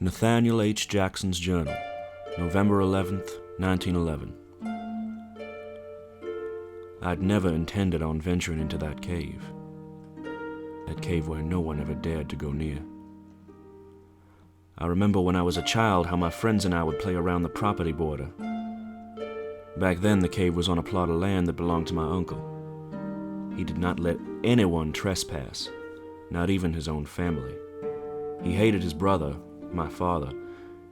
Nathaniel H. Jackson's Journal, November 11th, 1911. I'd never intended on venturing into that cave where no one ever dared to go near. I remember when I was a child how my friends and I would play around the property border. Back then the cave was on a plot of land that belonged to my uncle. He did not let anyone trespass, not even his own family. He hated his brother, my father,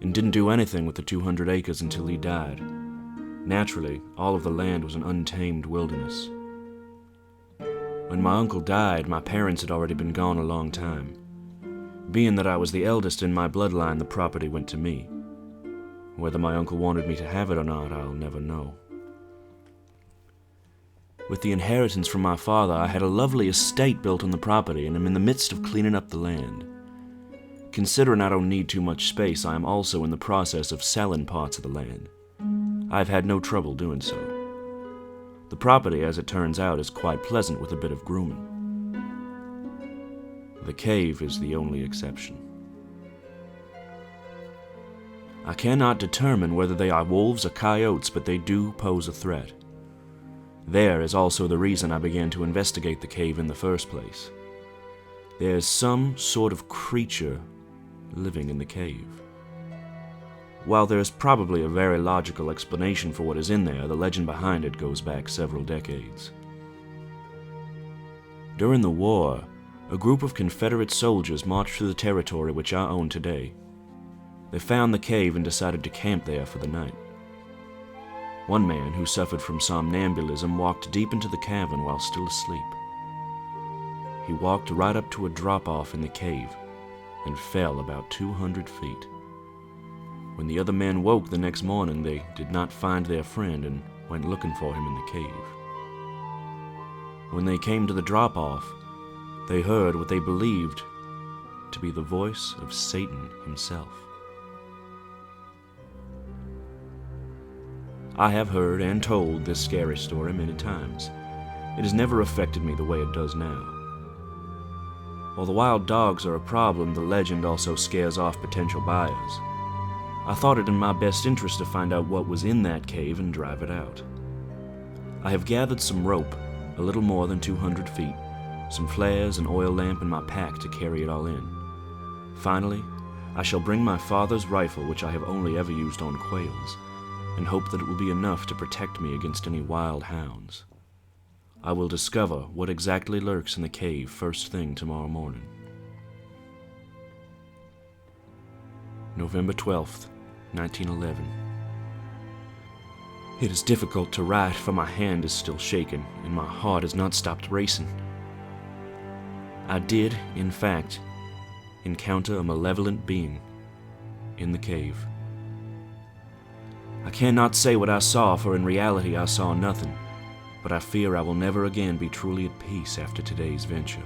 and didn't do anything with the 200 acres until he died. Naturally, all of the land was an untamed wilderness. When my uncle died, my parents had already been gone a long time. Being that I was the eldest in my bloodline, the property went to me. Whether my uncle wanted me to have it or not, I'll never know. With the inheritance from my father, I had a lovely estate built on the property, and am in the midst of cleaning up the land. Considering I don't need too much space, I am also in the process of selling parts of the land. I've had no trouble doing so. The property, as it turns out, is quite pleasant with a bit of grooming. The cave is the only exception. I cannot determine whether they are wolves or coyotes, but they do pose a threat. There is also the reason I began to investigate the cave in the first place. There is some sort of creature living in the cave. While there is probably a very logical explanation for what is in there, the legend behind it goes back several decades. During the war, a group of Confederate soldiers marched through the territory which I own today. They found the cave and decided to camp there for the night. One man, who suffered from somnambulism, walked deep into the cavern while still asleep. He walked right up to a drop-off in the cave and fell about 200 feet. When the other men woke the next morning, they did not find their friend and went looking for him in the cave. When they came to the drop-off, they heard what they believed to be the voice of Satan himself. I have heard and told this scary story many times. It has never affected me the way it does now. While the wild dogs are a problem, the legend also scares off potential buyers. I thought it in my best interest to find out what was in that cave and drive it out. I have gathered some rope, a little more than 200 feet, some flares, an oil lamp, and my pack to carry it all in. Finally, I shall bring my father's rifle, which I have only ever used on quails, and hope that it will be enough to protect me against any wild hounds. I will discover what exactly lurks in the cave first thing tomorrow morning. November 12th, 1911. It is difficult to write, for my hand is still shaking, and my heart has not stopped racing. I did, in fact, encounter a malevolent being in the cave. I cannot say what I saw, for in reality I saw nothing, but I fear I will never again be truly at peace after today's venture.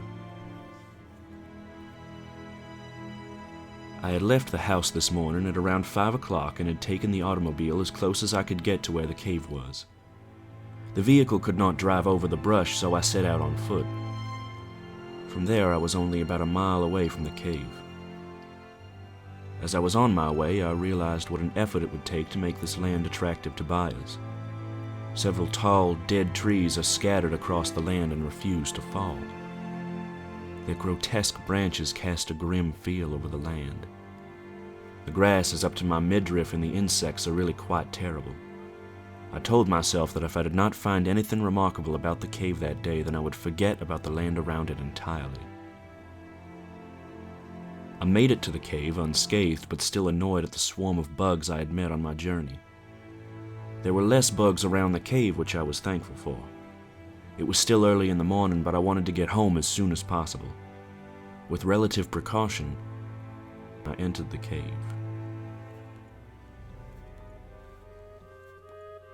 I had left the house this morning at around 5 o'clock and had taken the automobile as close as I could get to where the cave was. The vehicle could not drive over the brush, so I set out on foot. From there, I was only about a mile away from the cave. As I was on my way, I realized what an effort it would take to make this land attractive to buyers. Several tall, dead trees are scattered across the land and refuse to fall. Their grotesque branches cast a grim feel over the land. The grass is up to my midriff and the insects are really quite terrible. I told myself that if I did not find anything remarkable about the cave that day, then I would forget about the land around it entirely. I made it to the cave unscathed, but still annoyed at the swarm of bugs I had met on my journey. There were less bugs around the cave, which I was thankful for. It was still early in the morning, but I wanted to get home as soon as possible. With relative precaution, I entered the cave.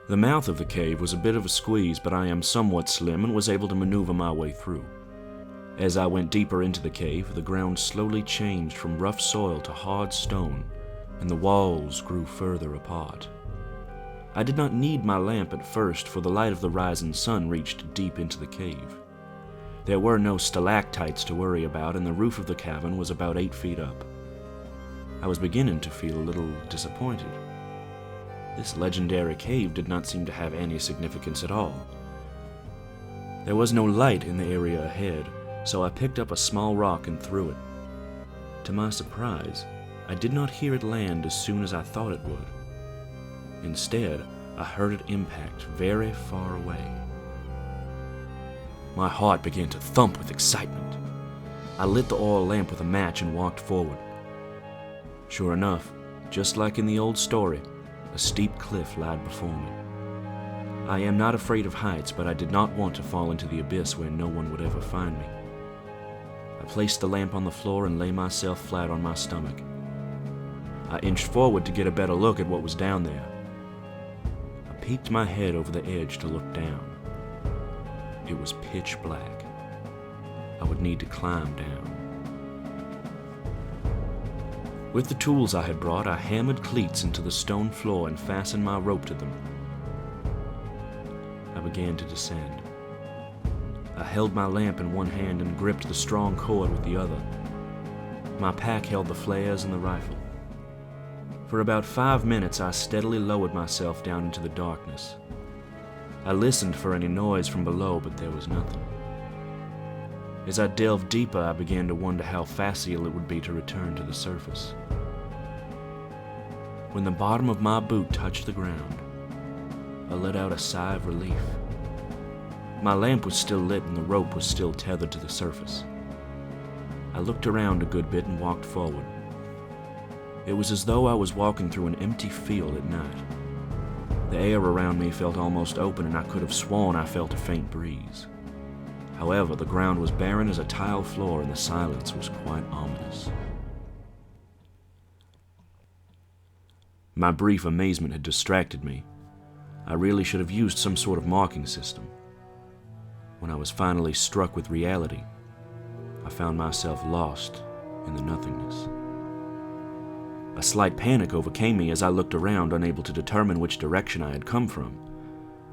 The mouth of the cave was a bit of a squeeze, but I am somewhat slim and was able to maneuver my way through. As I went deeper into the cave, the ground slowly changed from rough soil to hard stone, and the walls grew further apart. I did not need my lamp at first, for the light of the rising sun reached deep into the cave. There were no stalactites to worry about, and the roof of the cavern was about 8 feet up. I was beginning to feel a little disappointed. This legendary cave did not seem to have any significance at all. There was no light in the area ahead, so I picked up a small rock and threw it. To my surprise, I did not hear it land as soon as I thought it would. Instead, I heard it impact very far away. My heart began to thump with excitement. I lit the oil lamp with a match and walked forward. Sure enough, just like in the old story, a steep cliff lied before me. I am not afraid of heights, but I did not want to fall into the abyss where no one would ever find me. I placed the lamp on the floor and lay myself flat on my stomach. I inched forward to get a better look at what was down there. I peeked my head over the edge to look down. It was pitch black. I would need to climb down. With the tools I had brought, I hammered cleats into the stone floor and fastened my rope to them. I began to descend. I held my lamp in one hand and gripped the strong cord with the other. My pack held the flares and the rifle. For about 5 minutes, I steadily lowered myself down into the darkness. I listened for any noise from below, but there was nothing. As I delved deeper, I began to wonder how facile it would be to return to the surface. When the bottom of my boot touched the ground, I let out a sigh of relief. My lamp was still lit and the rope was still tethered to the surface. I looked around a good bit and walked forward. It was as though I was walking through an empty field at night. The air around me felt almost open, and I could have sworn I felt a faint breeze. However, the ground was barren as a tile floor and the silence was quite ominous. My brief amazement had distracted me. I really should have used some sort of marking system. When I was finally struck with reality, I found myself lost in the nothingness. A slight panic overcame me as I looked around, unable to determine which direction I had come from.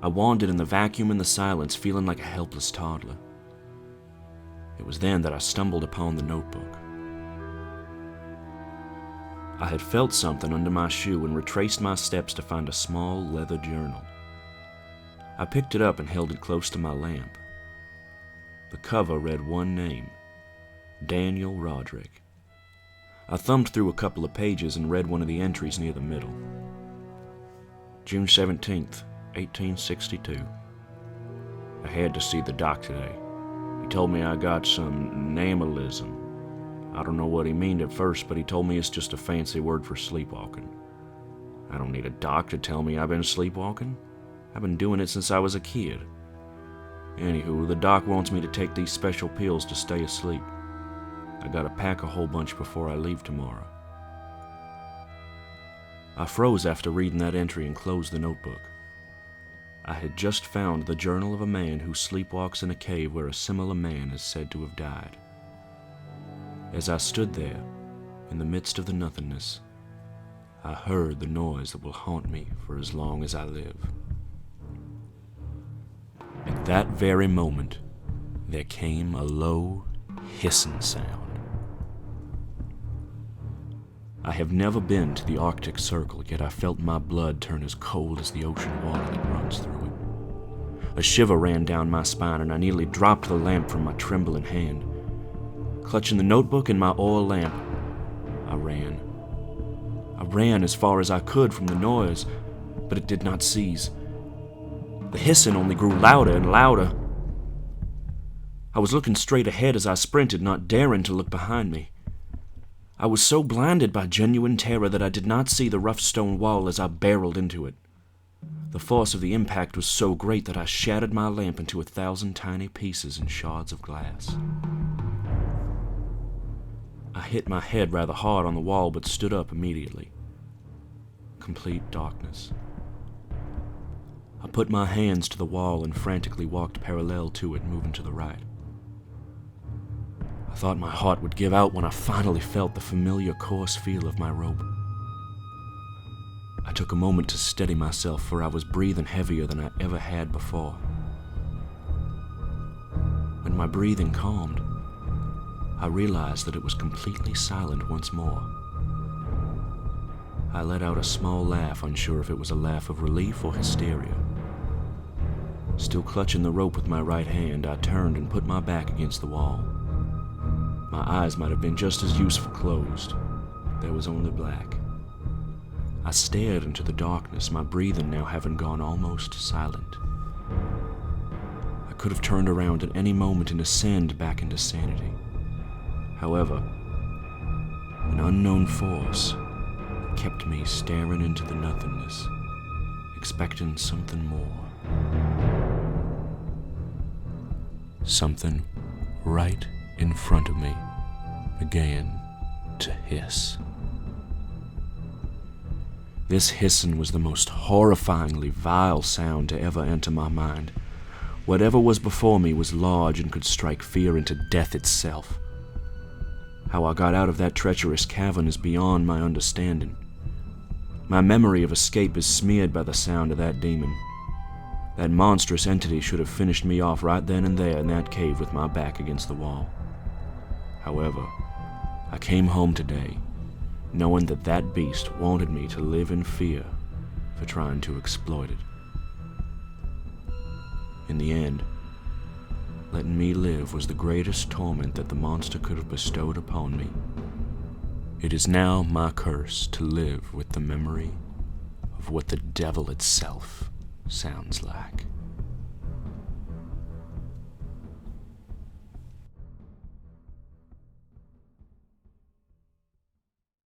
I wandered in the vacuum and the silence, feeling like a helpless toddler. It was then that I stumbled upon the notebook. I had felt something under my shoe and retraced my steps to find a small leather journal. I picked it up and held it close to my lamp. The cover read one name, Daniel Roderick. I thumbed through a couple of pages and read one of the entries near the middle. June 17th, 1862. I had to see the doc today. He told me I got some namalism. I don't know what he meant at first, but he told me it's just a fancy word for sleepwalking. I don't need a doc to tell me I've been sleepwalking. I've been doing it since I was a kid. Anywho, the doc wants me to take these special pills to stay asleep. I gotta pack a whole bunch before I leave tomorrow. I froze after reading that entry and closed the notebook. I had just found the journal of a man who sleepwalks in a cave where a similar man is said to have died. As I stood there, in the midst of the nothingness, I heard the noise that will haunt me for as long as I live. At that very moment, there came a low, hissing sound. I have never been to the Arctic Circle, yet I felt my blood turn as cold as the ocean water that runs through it. A shiver ran down my spine, and I nearly dropped the lamp from my trembling hand. Clutching the notebook and my oil lamp, I ran. I ran as far as I could from the noise, but it did not cease. The hissing only grew louder and louder. I was looking straight ahead as I sprinted, not daring to look behind me. I was so blinded by genuine terror that I did not see the rough stone wall as I barreled into it. The force of the impact was so great that I shattered my lamp into 1,000 tiny pieces and shards of glass. I hit my head rather hard on the wall, but stood up immediately. Complete darkness. I put my hands to the wall and frantically walked parallel to it, moving to the right. I thought my heart would give out when I finally felt the familiar coarse feel of my rope. I took a moment to steady myself, for I was breathing heavier than I ever had before. When my breathing calmed, I realized that it was completely silent once more. I let out a small laugh, unsure if it was a laugh of relief or hysteria. Still clutching the rope with my right hand, I turned and put my back against the wall. My eyes might have been just as useful closed. There was only black. I stared into the darkness, my breathing now having gone almost silent. I could have turned around at any moment and ascended back into sanity. However, an unknown force kept me staring into the nothingness, expecting something more. Something right in front of me began to hiss. This hissing was the most horrifyingly vile sound to ever enter my mind. Whatever was before me was large and could strike fear into death itself. How I got out of that treacherous cavern is beyond my understanding. My memory of escape is smeared by the sound of that demon. That monstrous entity should have finished me off right then and there in that cave with my back against the wall. However, I came home today, knowing that that beast wanted me to live in fear for trying to exploit it. In the end, letting me live was the greatest torment that the monster could have bestowed upon me. It is now my curse to live with the memory of what the devil itself sounds like.